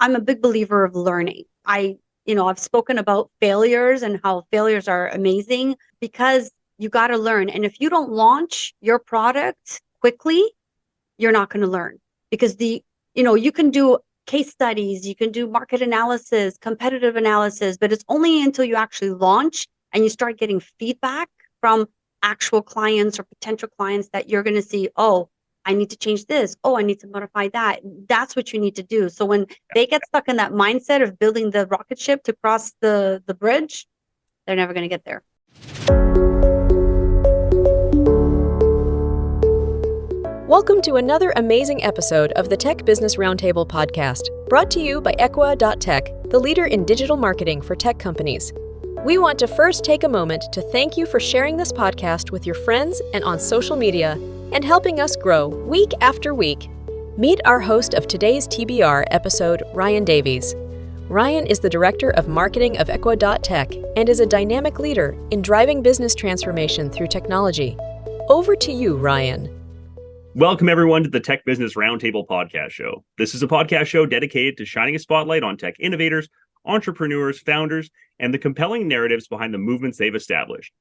I'm a big believer of learning. I've spoken about failures and how failures are amazing because you got to learn. And if you don't launch your product quickly, you're not going to learn because you can do case studies, you can do market analysis, competitive analysis, but it's only until you actually launch and you start getting feedback from actual clients or potential clients that you're going to see, oh, I need to change this. Oh, I need to modify that. That's what you need to do. So when they get stuck in that mindset of building the rocket ship to cross the bridge, they're never going to get there. Welcome to another amazing episode of the Tech Business Roundtable podcast, brought to you by Equa.tech, the leader in digital marketing for tech companies. We want to first take a moment to thank you for sharing this podcast with your friends and on social media and helping us grow week after week. Meet our host of today's TBR episode, Ryan Davies. Ryan is the Director of Marketing of Equa.tech and is a dynamic leader in driving business transformation through technology. Over to you, Ryan. Welcome, everyone, to the Tech Business Roundtable podcast show. This is a podcast show dedicated to shining a spotlight on tech innovators, entrepreneurs, founders, and the compelling narratives behind the movements they've established.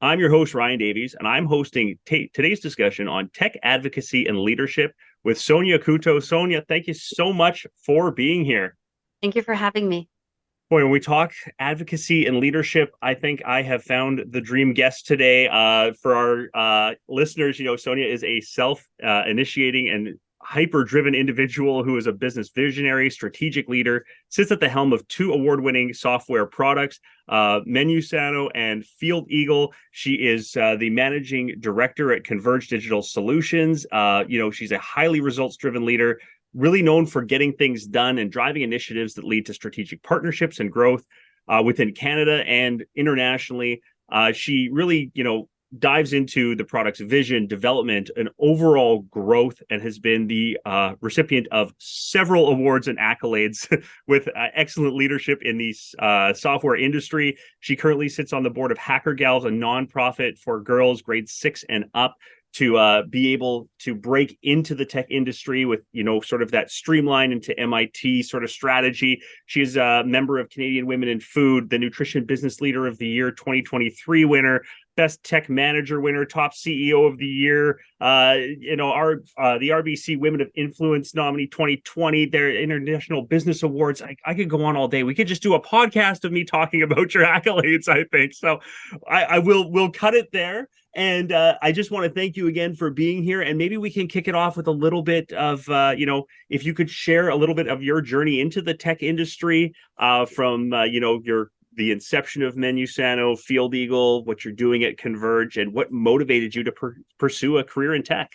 I'm your host, Ryan Davies, and I'm hosting today's discussion on tech advocacy and leadership with Sonia Couto. Sonia, thank you so much for being here. Thank you for having me. Boy, when we talk advocacy and leadership, I think I have found the dream guest today. For our listeners, Sonia is a self-initiating and hyper-driven individual who is a business visionary, strategic leader, sits at the helm of 2 award-winning software products, Menusano and Field Eagle. She is the managing director at Converge Digital Solutions. She's a highly results-driven leader, really known for getting things done and driving initiatives that lead to strategic partnerships and growth within Canada and internationally. She really, dives into the product's vision, development, and overall growth, and has been the recipient of several awards and accolades with excellent leadership in the software industry. She currently sits on the board of Hacker Gals, a nonprofit for girls grades 6 and up, to be able to break into the tech industry with, sort of that streamline into MIT sort of strategy. She is a member of Canadian Women in Food, the Nutrition Business Leader of the Year 2023 winner, Best Tech Manager winner, top CEO of the year, the RBC Women of Influence nominee 2020, their International Business Awards. I could go on all day. We could just do a podcast of me talking about your accolades, I think. So we'll cut it there. And I just want to thank you again for being here. And maybe we can kick it off with a little bit of, if you could share a little bit of your journey into the tech industry from, the inception of Menusano, Field Eagle, what you're doing at Converge, and what motivated you to pursue a career in tech.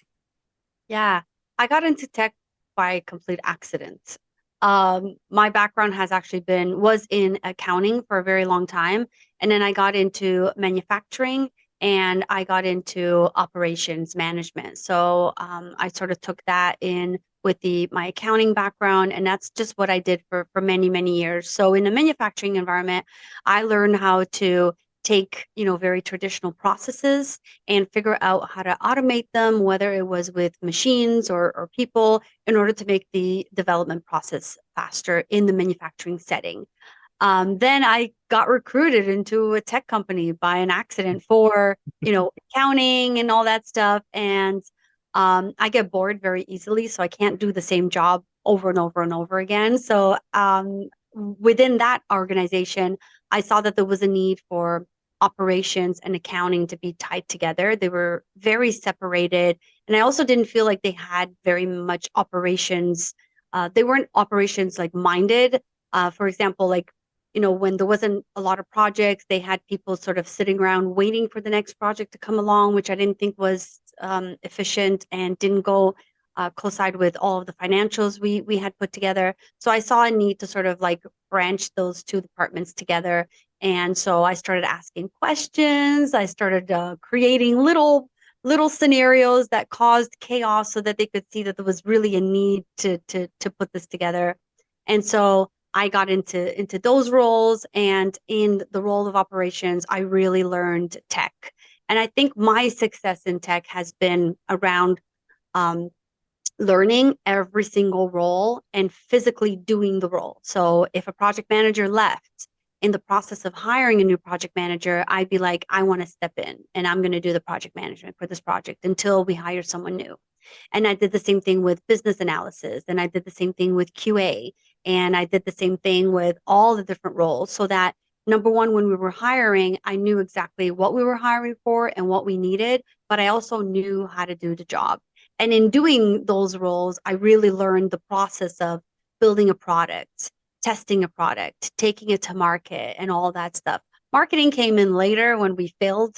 Yeah, I got into tech by complete accident. My background was in accounting for a very long time. And then I got into manufacturing and I got into operations management. So I sort of took that in with my accounting background, and that's just what I did for many, many years. So in the manufacturing environment, I learned how to take, very traditional processes and figure out how to automate them, whether it was with machines or people, in order to make the development process faster in the manufacturing setting. Then I got recruited into a tech company by an accident for, accounting and all that stuff. And I get bored very easily, so I can't do the same job over and over and over again. So within that organization, I saw that there was a need for operations and accounting to be tied together. They were very separated. And I also didn't feel like they had very much operations. They weren't operations like minded. For example, when there wasn't a lot of projects, they had people sort of sitting around waiting for the next project to come along, which I didn't think was efficient and didn't go coincide with all of the financials we had put together. So I saw a need to sort of branch those 2 departments together. And so I started asking questions. I started creating little scenarios that caused chaos so that they could see that there was really a need to put this together. And so I got into those roles, and in the role of operations, I really learned tech. And I think my success in tech has been around learning every single role and physically doing the role. So if a project manager left in the process of hiring a new project manager, I'd be like, I want to step in and I'm going to do the project management for this project until we hire someone new. And I did the same thing with business analysis, and I did the same thing with QA, and I did the same thing with all the different roles so that number one, when we were hiring, I knew exactly what we were hiring for and what we needed, but I also knew how to do the job. And in doing those roles, I really learned the process of building a product, testing a product, taking it to market, and all that stuff. Marketing came in later when we failed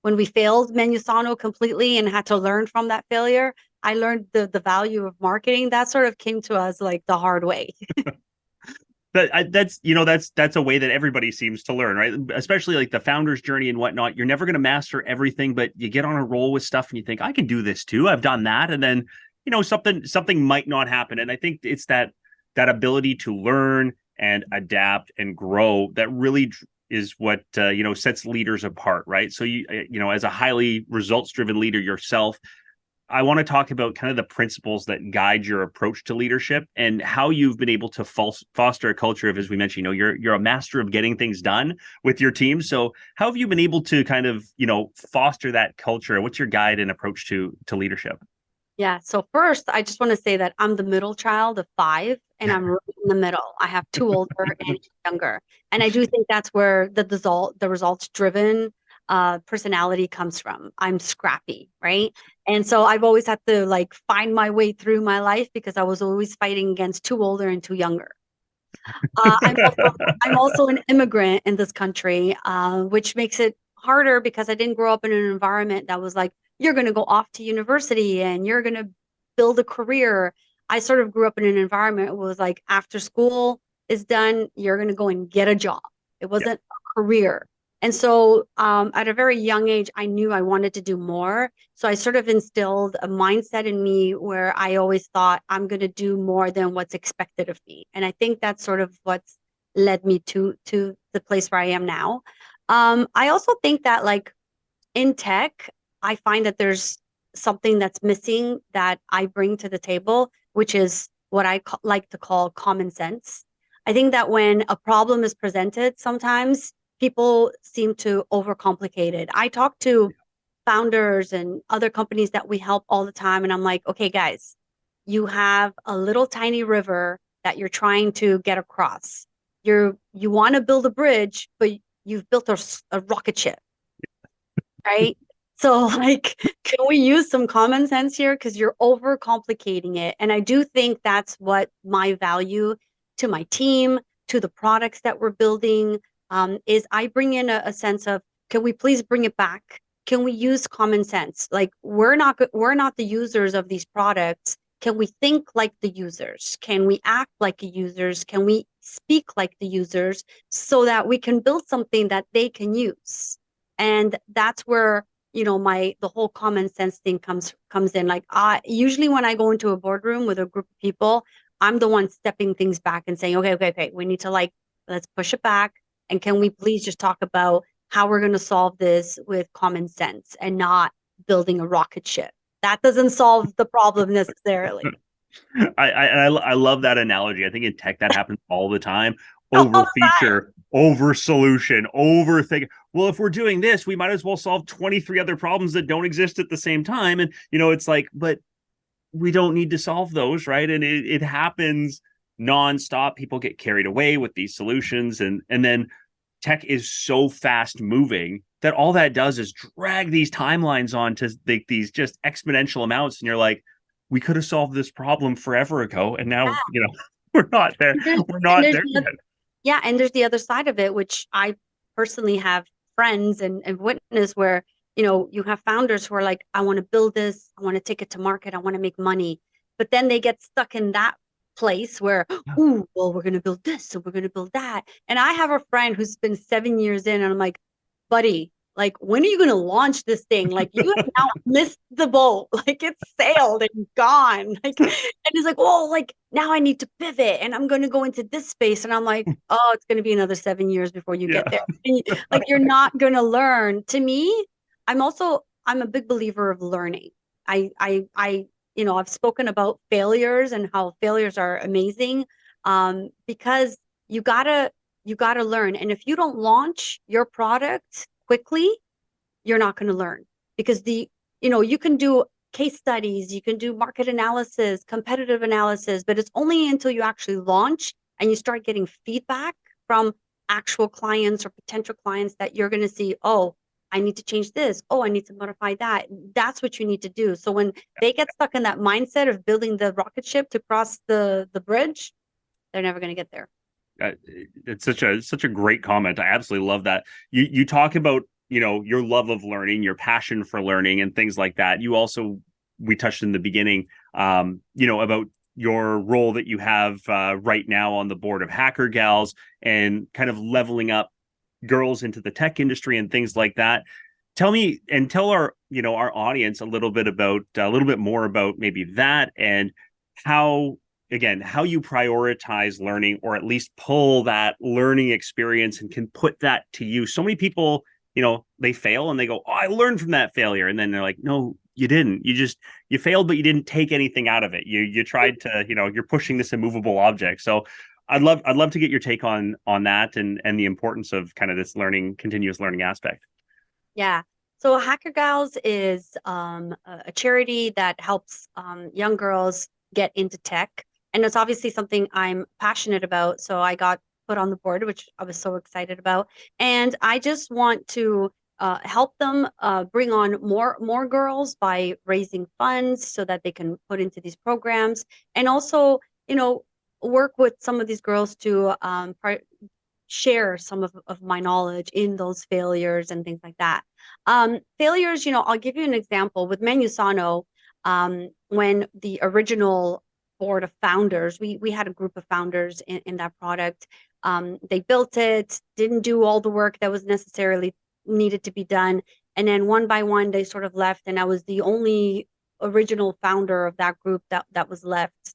Menusano completely and had to learn from that failure. I learned the value of marketing. That sort of came to us like the hard way. That's a way that everybody seems to learn, right? Especially like the founder's journey and whatnot. You're never going to master everything, but you get on a roll with stuff and you think, I can do this too. I've done that, and then something might not happen. And I think it's that ability to learn and adapt and grow that really is what sets leaders apart, right? So as a highly results driven leader yourself, I want to talk about kind of the principles that guide your approach to leadership and how you've been able to foster a culture of, as we mentioned, you're a master of getting things done with your team. So how have you been able to kind of, foster that culture? What's your guide and approach to leadership? Yeah. So first, I just want to say that I'm the middle child of five, and I'm right in the middle. I have two older and two younger, and I do think that's where the results driven personality comes from. I'm scrappy, right? And so I've always had to like find my way through my life because I was always fighting against two older and two younger. I'm also an immigrant in this country, which makes it harder because I didn't grow up in an environment that was like, you're going to go off to university and you're going to build a career. I sort of grew up in an environment where it was like, after school is done, you're going to go and get a job. It wasn't a career. And so at a very young age, I knew I wanted to do more. So I sort of instilled a mindset in me where I always thought I'm going to do more than what's expected of me. And I think that's sort of what's led me to the place where I am now. I also think that like in tech, I find that there's something that's missing that I bring to the table, which is what like to call common sense. I think that when a problem is presented, sometimes people seem to overcomplicate it. I talk to founders and other companies that we help all the time, and I'm like, okay, guys, you have a little tiny river that you're trying to get across. You want to build a bridge, but you've built a rocket ship, right? So, like, can we use some common sense here? Because you're overcomplicating it. And I do think that's what my value to my team, to the products that we're building, is I bring in a sense of, can we please bring it back? Can we use common sense? Like, we're not the users of these products. Can we think like the users? Can we act like the users? Can we speak like the users so that we can build something that they can use? And that's where the whole common sense thing comes in. Like, usually when I go into a boardroom with a group of people, I'm the one stepping things back and saying, okay, we need to let's push it back, and can we please just talk about how we're going to solve this with common sense and not building a rocket ship. That doesn't solve the problem necessarily. I love that analogy. I think in tech that happens all the time. All Over the time. feature, over solution, overthink. Well, if we're doing this, we might as well solve 23 other problems that don't exist at the same time. And it's like, but we don't need to solve those, right? And it happens nonstop. People get carried away with these solutions, and then tech is so fast moving that all that does is drag these timelines on to these just exponential amounts. And you're like, we could have solved this problem forever ago, and now we're not there. We're not there yet. Yeah, and there's the other side of it, which I personally have friends and witness where you have founders who are like, I want to build this, I want to take it to market, I want to make money, but then they get stuck in that place where, ooh, well, we're going to build this and we're going to build that. And I have a friend who's been 7 years in, and I'm like, buddy, like, when are you going to launch this thing? Like, you have now missed the boat. Like, it's sailed and gone. Like, and he's like, well, like, now I need to pivot and I'm going to go into this space. And I'm like, oh, it's going to be another 7 years before you get there. Like, you're not going to learn. To me, I'm a big believer of learning. I I've spoken about failures and how failures are amazing, because you gotta learn. And if you don't launch your product quickly, you're not going to learn, because you can do case studies, you can do market analysis, competitive analysis, but it's only until you actually launch and you start getting feedback from actual clients or potential clients that you're going to see, oh, I need to change this. Oh, I need to modify that. That's what you need to do. So when they get stuck in that mindset of building the rocket ship to cross the bridge, they're never going to get there. It's such a great comment. I absolutely love that. You talk about, your love of learning, your passion for learning, and things like that. You also, we touched in the beginning, about your role that you have right now on the board of Hacker Gals, and kind of leveling up girls into the tech industry and things like that. Tell me, and tell our audience a little bit more about maybe that, and how, again, how you prioritize learning, or at least pull that learning experience and can put that to use. So many people, they fail and they go, oh, I learned from that failure. And then they're like, no, you didn't. You failed, but you didn't take anything out of it. You tried to, you're pushing this immovable object. So I'd love to get your take on that, and the importance of kind of this continuous learning aspect. Yeah. So Hacker Gals is a charity that helps young girls get into tech. And it's obviously something I'm passionate about. So I got put on the board, which I was so excited about. And I just want to help them bring on more girls by raising funds so that they can put into these programs. And also, work with some of these girls to share some of my knowledge in those failures and things like that. Failures, I'll give you an example with Menusano. When the original board of founders, we had a group of founders in that product. They built it, didn't do all the work that was necessarily needed to be done. And then one by one, they sort of left. And I was the only original founder of that group that was left.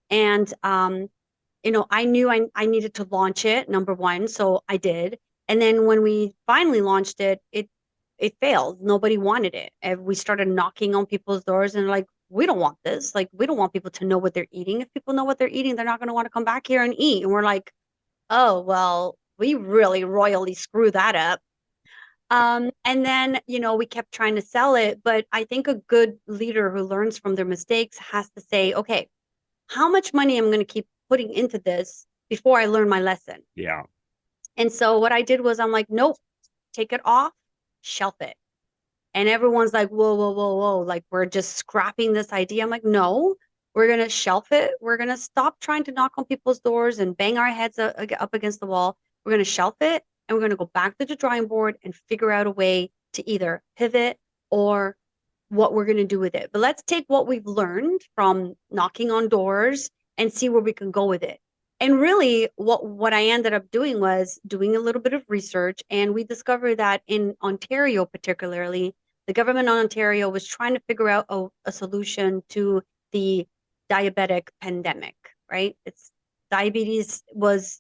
And I knew I needed to launch it, number one, so I did. And then when we finally launched it, it failed. Nobody wanted it. And we started knocking on people's doors and like, we don't want this. Like, we don't want people to know what they're eating. If people know what they're eating, they're not going to want to come back here and eat. And we're like, oh, well, we really royally screw that up. And then, we kept trying to sell it. But I think a good leader who learns from their mistakes has to say, okay, how much money I'm going to keep putting into this before I learn my lesson. Yeah. And so what I did was I'm like, nope, take it off, shelf it. And everyone's like, whoa, whoa, whoa, whoa. Like, we're just scrapping this idea. I'm like, no, we're going to shelf it. We're going to stop trying to knock on people's doors and bang our heads up against the wall. We're going to shelf it, and we're going to go back to the drawing board and figure out a way to either pivot or what we're going to do with it. But let's take what we've learned from knocking on doors and see where we can go with it. And really what I ended up doing was doing a little bit of research, and we discovered that in Ontario particularly, the government of Ontario was trying to figure out a solution to the diabetic pandemic, right? It's diabetes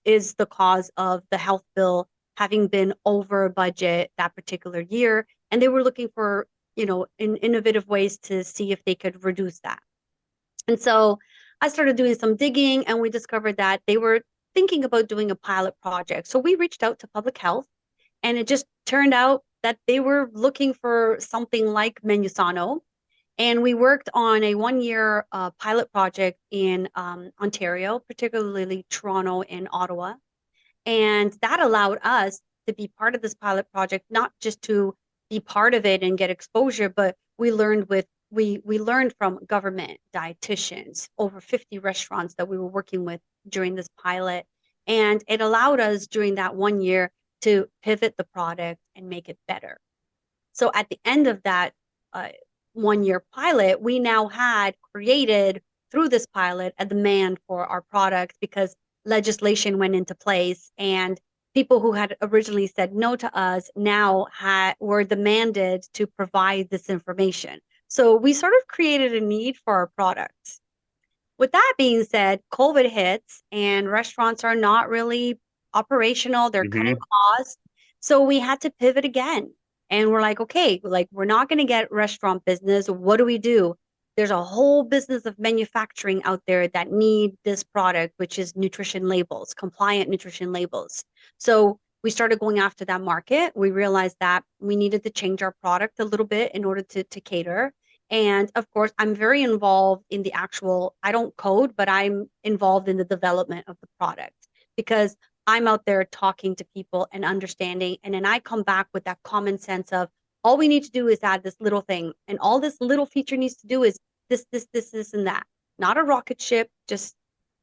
is the cause of the health bill having been over budget that particular year, and they were looking for in innovative ways to see if they could reduce that. And so I started doing some digging, and we discovered that they were thinking about doing a pilot project. So we reached out to public health, and it just turned out that they were looking for something like Menusano. And we worked on a 1-year pilot project in Ontario, particularly Toronto and Ottawa. And that allowed us to be part of this pilot project, not just to be part of it and get exposure, but we learned from government, dietitians, over 50 restaurants that we were working with during this pilot. And it allowed us during that 1 year to pivot the product and make it better. So at the end of that 1-year pilot, we now had created through this pilot a demand for our product, because legislation went into place, and people who had originally said no to us now were demanded to provide this information. So we sort of created a need for our products. With that being said, COVID hits and restaurants are not really operational. They're cutting costs. So we had to pivot again. And we're like, okay, like, we're not going to get restaurant business. What do we do? there's a whole business of manufacturing out there that need this product, which is nutrition labels, compliant nutrition labels. So we started going after that market. We realized that we needed to change our product a little bit in order to cater. And of course, I'm very involved in the actual, I don't code, but I'm involved in the development of the product because I'm out there talking to people and understanding. And then I come back with that common sense of all we need to do is add this little thing. And all this little feature needs to do is this, and that. Not a rocket ship, just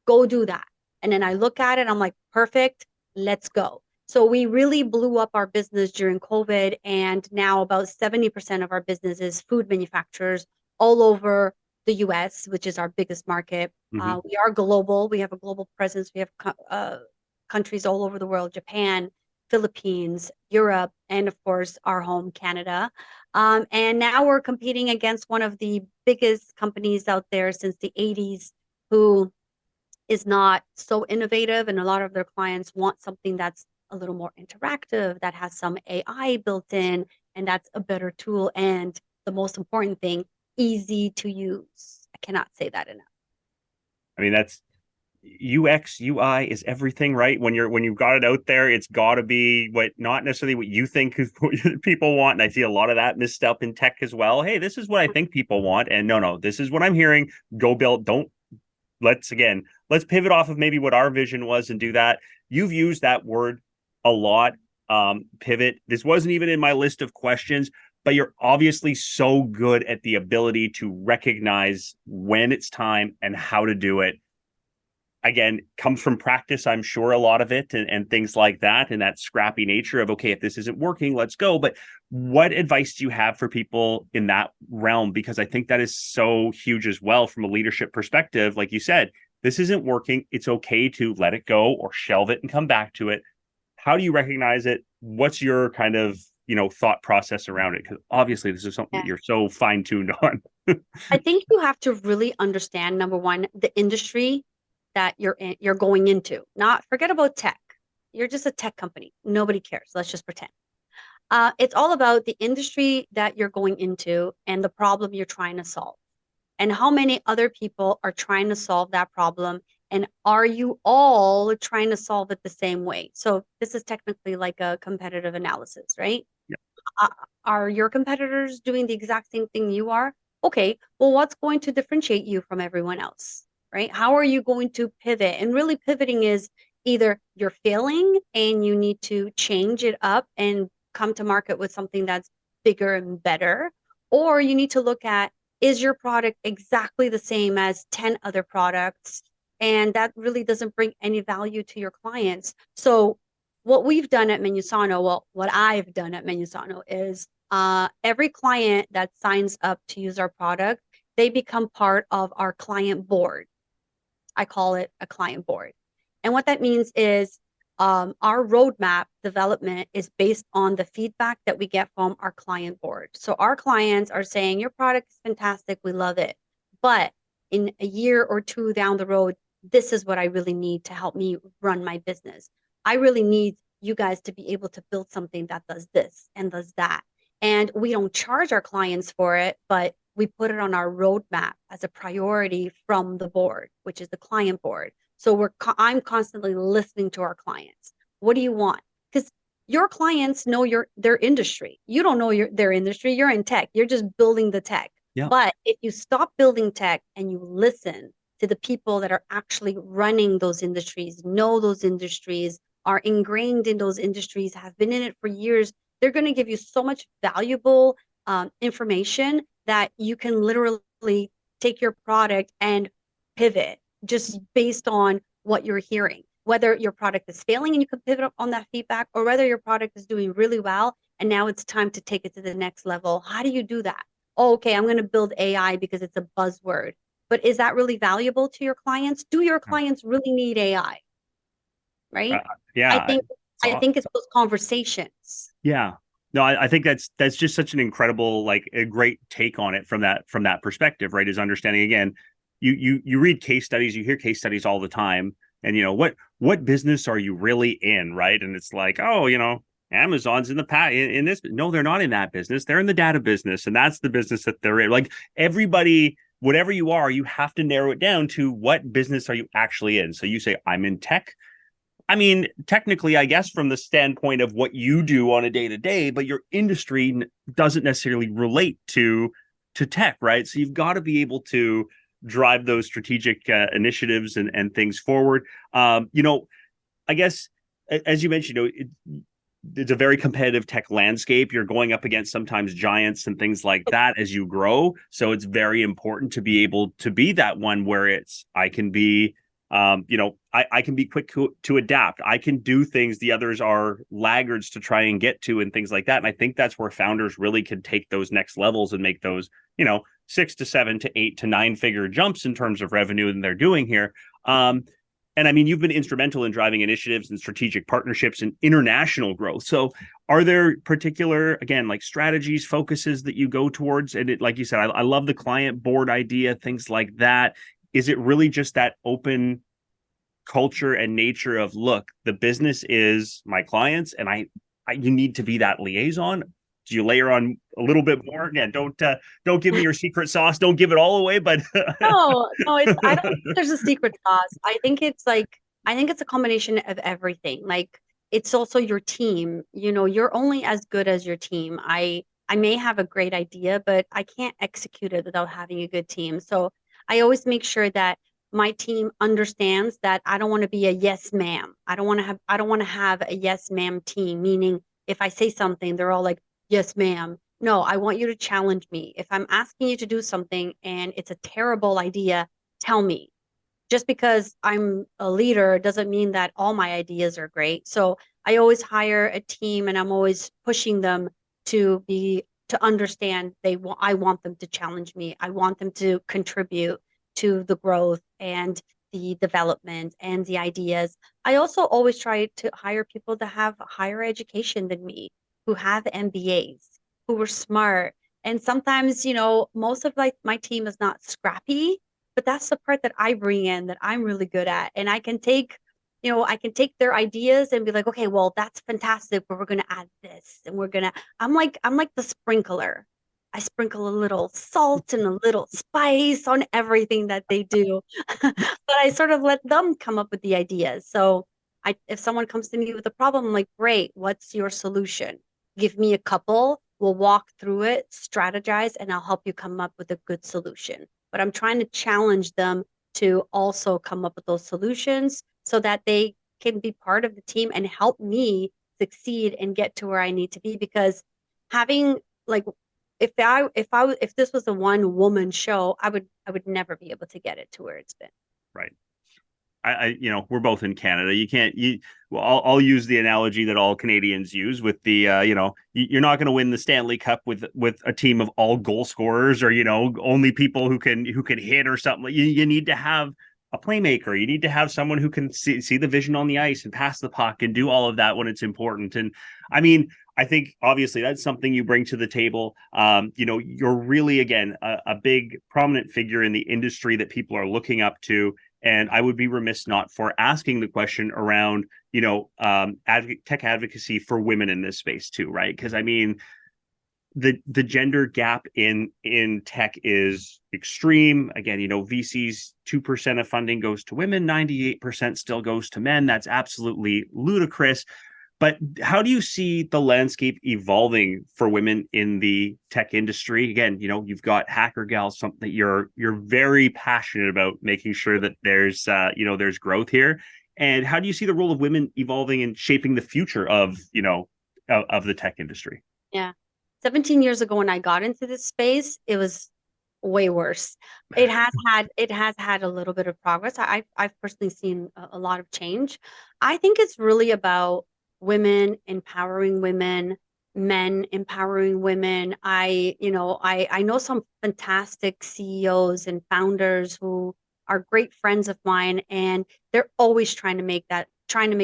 go do that. And then I look at it, I'm like, perfect, let's go. So we really blew up our business during COVID. And now about 70% of our business is food manufacturers all over the US, which is our biggest market. We are global. We have a global presence. We have countries all over the world, Japan, Philippines, Europe, and of course, our home, Canada. And now we're competing against one of the biggest companies out there since the 80s who is not so innovative. And a lot of their clients want something that's a little more interactive, that has some AI built in, and that's a better tool. And the most important thing, easy to use. I cannot say that enough. I mean, that's UX, UI is everything, right? When you've got it out there, it's got to be not necessarily what you think people want. And I see a lot of that missed up in tech as well. Hey, this is what I think people want, and no, this is what I'm hearing. Go build. Don't let's pivot off of maybe what our vision was and do that. You've used that word a lot. Pivot. This wasn't even in my list of questions, but you're obviously so good at the ability to recognize when it's time and how to do it. Again, comes from practice, I'm sure, a lot of it, and things like that, and that scrappy nature of, okay, if this isn't working, let's go. But what advice do you have for people in that realm? Because I think that is so huge as well from a leadership perspective. Like you said, this isn't working. It's okay to let it go or shelve it and come back to it. How do you recognize it? What's your kind of, thought process around it? Because obviously this is something that you're so fine-tuned on. I think you have to really understand, number one, the industry that you're going into. Not forget about tech. You're just a tech company. Nobody cares. Let's just pretend. It's all about the industry that you're going into and the problem you're trying to solve. And how many other people are trying to solve that problem? And are you all trying to solve it the same way? So this is technically like a competitive analysis, right? Yeah. Are your competitors doing the exact same thing you are? Okay, well, what's going to differentiate you from everyone else? Right? How are you going to pivot? And really pivoting is either you're failing and you need to change it up and come to market with something that's bigger and better, or you need to look at, is your product exactly the same as 10 other products? And that really doesn't bring any value to your clients. So what we've done at Menusano, well, what I've done at Menusano is every client that signs up to use our product, they become part of our client board. I call it a client board. And what that means is our roadmap development is based on the feedback that we get from our client board. So our clients are saying, your product is fantastic, we love it. But in a year or two down the road, this is what I really need to help me run my business. I really need you guys to be able to build something that does this and does that. And we don't charge our clients for it, but we put it on our roadmap as a priority from the board, which is the client board. So I'm constantly listening to our clients. What do you want? Because your clients know their industry. You don't know their industry. You're in tech. You're just building the tech. Yeah. But if you stop building tech and you listen to the people that are actually running those industries, know those industries, are ingrained in those industries, have been in it for years, they're going to give you so much valuable information that you can literally take your product and pivot just based on what you're hearing. Whether your product is failing and you can pivot on that feedback, or whether your product is doing really well and now it's time to take it to the next level. How do you do that? Oh, okay, I'm going to build AI because it's a buzzword. But is that really valuable to your clients? Do your clients really need AI? Right? Yeah. I think it's those conversations. Yeah. No, I think that's just such an incredible, like a great take on it from that perspective, right? Is understanding again, you read case studies, you hear case studies all the time, and what business are you really in, right? And it's like, oh, Amazon's in this. No, they're not in that business. They're in the data business, and that's the business that they're in. Like everybody whatever you are, you have to narrow it down to what business are you actually in. So you say, I'm in tech. I mean, technically, I guess from the standpoint of what you do on a day to day, but your industry doesn't necessarily relate to tech, right? So you've got to be able to drive those strategic initiatives and things forward. I guess as you mentioned, it's a very competitive tech landscape. You're going up against sometimes giants and things like that as you grow. So it's very important to be able to be that one where I can be, I can be quick to adapt. I can do things the others are laggards to try and get to and things like that. And I think that's where founders really can take those next levels and make those, 6 to 7 to 8 to 9 figure jumps in terms of revenue that they're doing here. And I mean, you've been instrumental in driving initiatives and strategic partnerships and international growth. So are there particular, again, like strategies, focuses that you go towards? And like you said, I love the client board idea, things like that. Is it really just that open culture and nature of, look, the business is my clients and you need to be that liaison? Do you layer on a little bit more? Again, don't give me your secret sauce. Don't give it all away, but No, I don't think there's a secret sauce. I think it's a combination of everything. Like it's also your team. You're only as good as your team. I may have a great idea, but I can't execute it without having a good team. So I always make sure that my team understands that I don't want to be a yes ma'am. I don't want to have a yes ma'am team, meaning if I say something, they're all like, yes ma'am. No, I want you to challenge me. If I'm asking you to do something and it's a terrible idea, tell me. Just because I'm a leader doesn't mean that all my ideas are great. So I always hire a team and I'm always pushing them to understand I want them to challenge me. I want them to contribute to the growth and the development and the ideas. I also always try to hire people that have higher education than me, who have MBAs, who were smart. And sometimes, most of my team is not scrappy, but that's the part that I bring in that I'm really good at. And I can take their ideas and be like, okay, well, that's fantastic, but we're gonna add this and I'm like the sprinkler. I sprinkle a little salt and a little spice on everything that they do. But I sort of let them come up with the ideas. So if someone comes to me with a problem, I'm like, great, what's your solution? Give me a couple, we'll walk through it, strategize, and I'll help you come up with a good solution. But I'm trying to challenge them to also come up with those solutions so that they can be part of the team and help me succeed and get to where I need to be. Because having like if this was a one woman show, I would never be able to get it to where it's been. right. We're both in Canada. Well, I'll use the analogy that all Canadians use with the, you're not going to win the Stanley Cup with a team of all goal scorers or, only people who can hit or something. You need to have a playmaker. You need to have someone who can see the vision on the ice and pass the puck and do all of that when it's important. And I mean, I think obviously that's something you bring to the table. You're really, again, a big prominent figure in the industry that people are looking up to. And I would be remiss not for asking the question around, tech advocacy for women in this space too, right? Because I mean, the gender gap in tech is extreme. Again, VCs 2% of funding goes to women, 98% still goes to men. That's absolutely ludicrous. But how do you see the landscape evolving for women in the tech industry? Again, you've got Hacker Gals, something that you're very passionate about making sure that there's growth here. And how do you see the role of women evolving and shaping the future of the tech industry? Yeah. 17 years ago when I got into this space, it was way worse. It has had a little bit of progress. I've personally seen a lot of change. I think it's really about women empowering women, men empowering women. I know some fantastic CEOs and founders who are great friends of mine, and they're always trying to make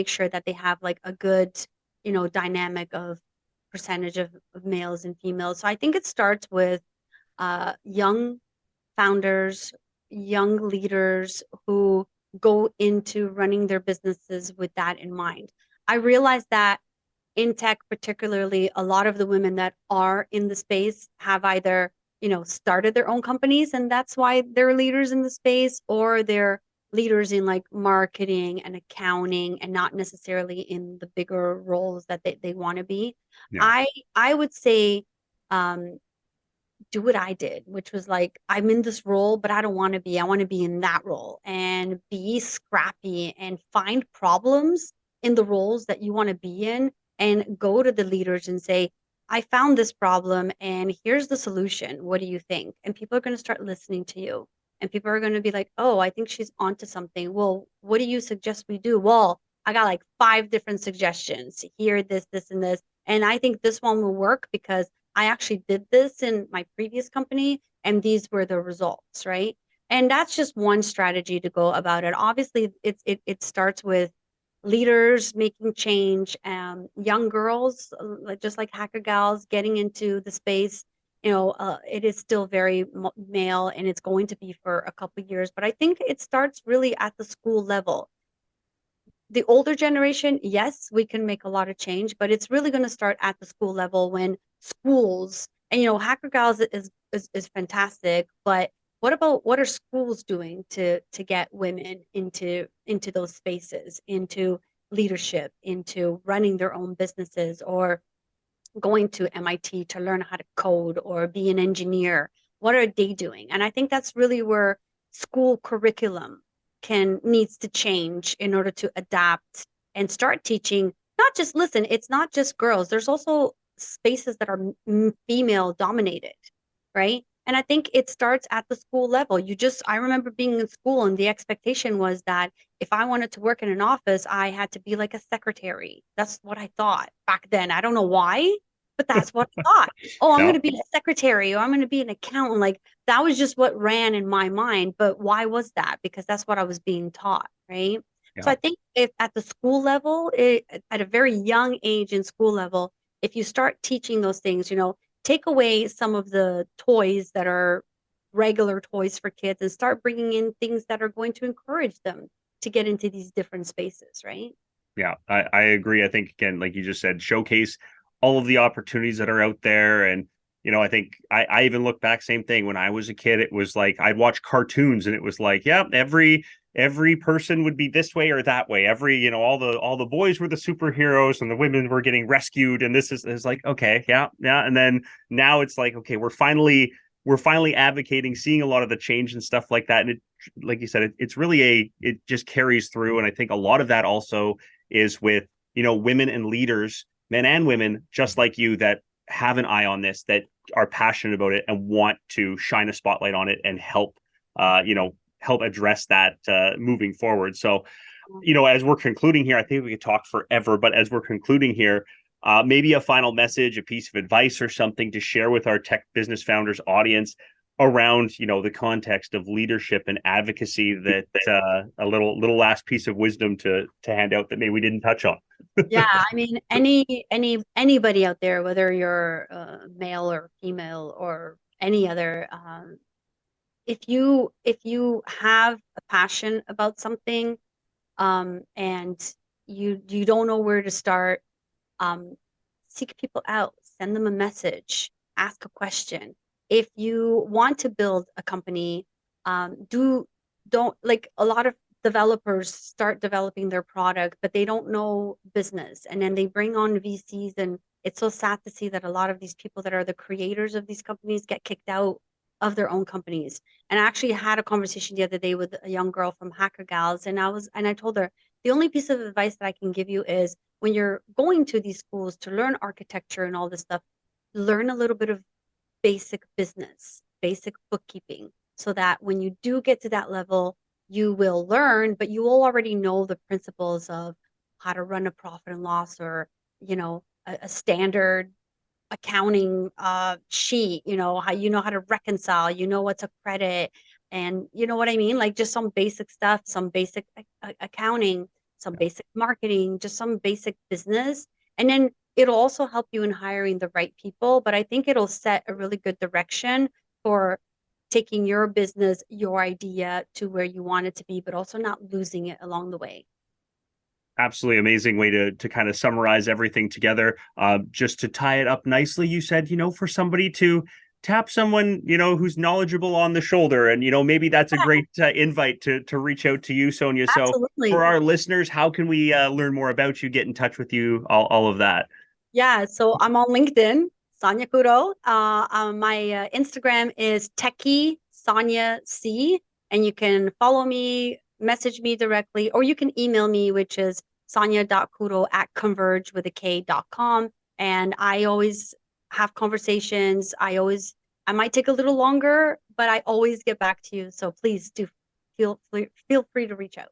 sure that they have like a good, dynamic of percentage of males and females. So I think it starts with young founders, young leaders who go into running their businesses with that in mind. I realize that in tech, particularly, a lot of the women that are in the space have either started their own companies, and that's why they're leaders in the space, or they're leaders in like marketing and accounting and not necessarily in the bigger roles that they want to be. Yeah. I would say um do what I did, which was like, I'm in this role, but I don't want to be. I want to be in that role and be scrappy and find problems in the roles that you want to be in and go to the leaders and say, I found this problem and here's the solution. What do you think? And people are going to start listening to you. And people are going to be like, oh, I think she's onto something. Well, what do you suggest we do? Well, I got like five different suggestions here, this, and this. And I think this one will work because I actually did this in my previous company, and these were the results, right? And that's just one strategy to go about it. Obviously, it starts with leaders making change, young girls, just like hacker gals, getting into the space. It is still very male, and it's going to be for a couple of years. But I think it starts really at the school level. The older generation, yes, we can make a lot of change, but it's really going to start at the school level when schools and Hacker Gals is fantastic, but what are schools doing to get women into those spaces, into leadership, into running their own businesses, or going to MIT to learn how to code or be an engineer? What are they doing? And I think that's really where school curriculum can needs to change in order to adapt and start teaching. Not just listen, it's not just girls. There's also spaces that are female dominated, right? And I think it starts at the school level. I remember being in school and the expectation was that if I wanted to work in an office, I had to be like a secretary. That's what I thought back then. I don't know why, but that's what I thought. Oh, I'm going No. to be a secretary, or I'm going to be an accountant. Like that was just what ran in my mind. But why was that? Because that's what I was being taught, right? So Yeah. I think if at the school level, at a very young age in school level, if you start teaching those things, take away some of the toys that are regular toys for kids and start bringing in things that are going to encourage them to get into these different spaces, right? Yeah, I agree. I think again, like you just said, showcase all of the opportunities that are out there. And, I think I even look back, same thing. When I was a kid, it was like I'd watch cartoons and it was like, yeah, every person would be this way or that way. All the boys were the superheroes and the women were getting rescued. And this is like, okay, yeah, yeah. And then now it's like, okay, we're finally advocating, seeing a lot of the change and stuff like that. And it, like you said, it's really it just carries through. And I think a lot of that also is with women and leaders, men and women just like you, that have an eye on this, that are passionate about it and want to shine a spotlight on it and help address that moving forward. So as we're concluding here, I think we could talk forever, but as we're concluding here, maybe a final message, a piece of advice or something to share with our tech business founders audience around the context of leadership and advocacy, that a little last piece of wisdom to hand out that maybe we didn't touch on. Yeah, I mean, anybody out there, whether you're male or female or any other, if you have a passion about something, and you don't know where to start, um, seek people out, send them a message, ask a question. If you want to build a company, don't like a lot of developers start developing their product, but they don't know business. And then they bring on VCs, and it's so sad to see that a lot of these people that are the creators of these companies get kicked out of their own companies. And I actually had a conversation the other day with a young girl from Hacker Gals, and I told her the only piece of advice that I can give you is when you're going to these schools to learn architecture and all this stuff, learn a little bit of basic business, basic bookkeeping, so that when you do get to that level, you will learn, but you will already know the principles of how to run a profit and loss, or, a standard accounting sheet, how to reconcile, what's a credit, and you know what I mean? Like just some basic stuff, some basic accounting, some basic marketing, just some basic business. And then it'll also help you in hiring the right people. But I think it'll set a really good direction for taking your business, your idea to where you want it to be, but also not losing it along the way. Absolutely amazing way to kind of summarize everything together. Just to tie it up nicely, you said, for somebody to tap someone, who's knowledgeable on the shoulder. And, maybe that's a great invite to reach out to you, Sonia. So Absolutely. for our listeners, how can we learn more about you, get in touch with you, all of that? Yeah, so I'm on LinkedIn, Sonia Couto. My Instagram is techie Sonia C, and you can follow me, message me directly, or you can email me, which is sonia.couto@converge.com. And I always have conversations. I might take a little longer, but I always get back to you. So please do feel free to reach out.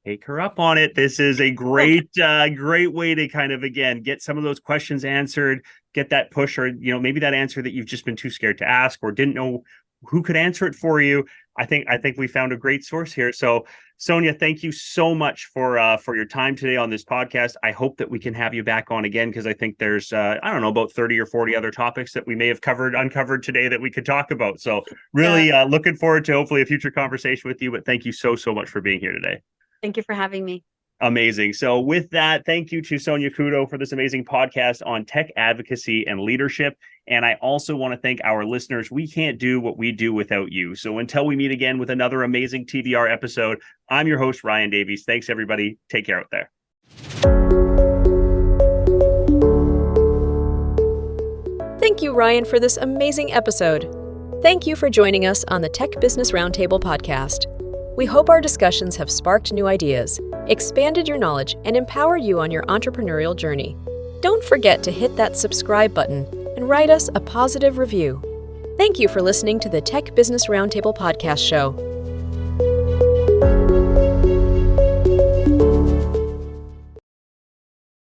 Take her up on it. This is a great way to kind of, again, get some of those questions answered, get that push, or maybe that answer that you've just been too scared to ask or didn't know who could answer it for you. I think we found a great source here. So Sonia, thank you so much for your time today on this podcast. I hope that we can have you back on again, because I think there's I don't know, about 30 or 40 other topics that we may have uncovered today that we could talk about. So really looking forward to hopefully a future conversation with you. But thank you so much for being here today. Thank you for having me. Amazing. So with that, thank you to Sonia Couto for this amazing podcast on tech advocacy and leadership. And I also want to thank our listeners. We can't do what we do without you. So until we meet again with another amazing TBR episode, I'm your host, Ryan Davies. Thanks, everybody. Take care out there. Thank you, Ryan, for this amazing episode. Thank you for joining us on the Tech Business Roundtable podcast. We hope our discussions have sparked new ideas, expanded your knowledge, and empowered you on your entrepreneurial journey. Don't forget to hit that subscribe button and write us a positive review. Thank you for listening to the Tech Business Roundtable podcast show.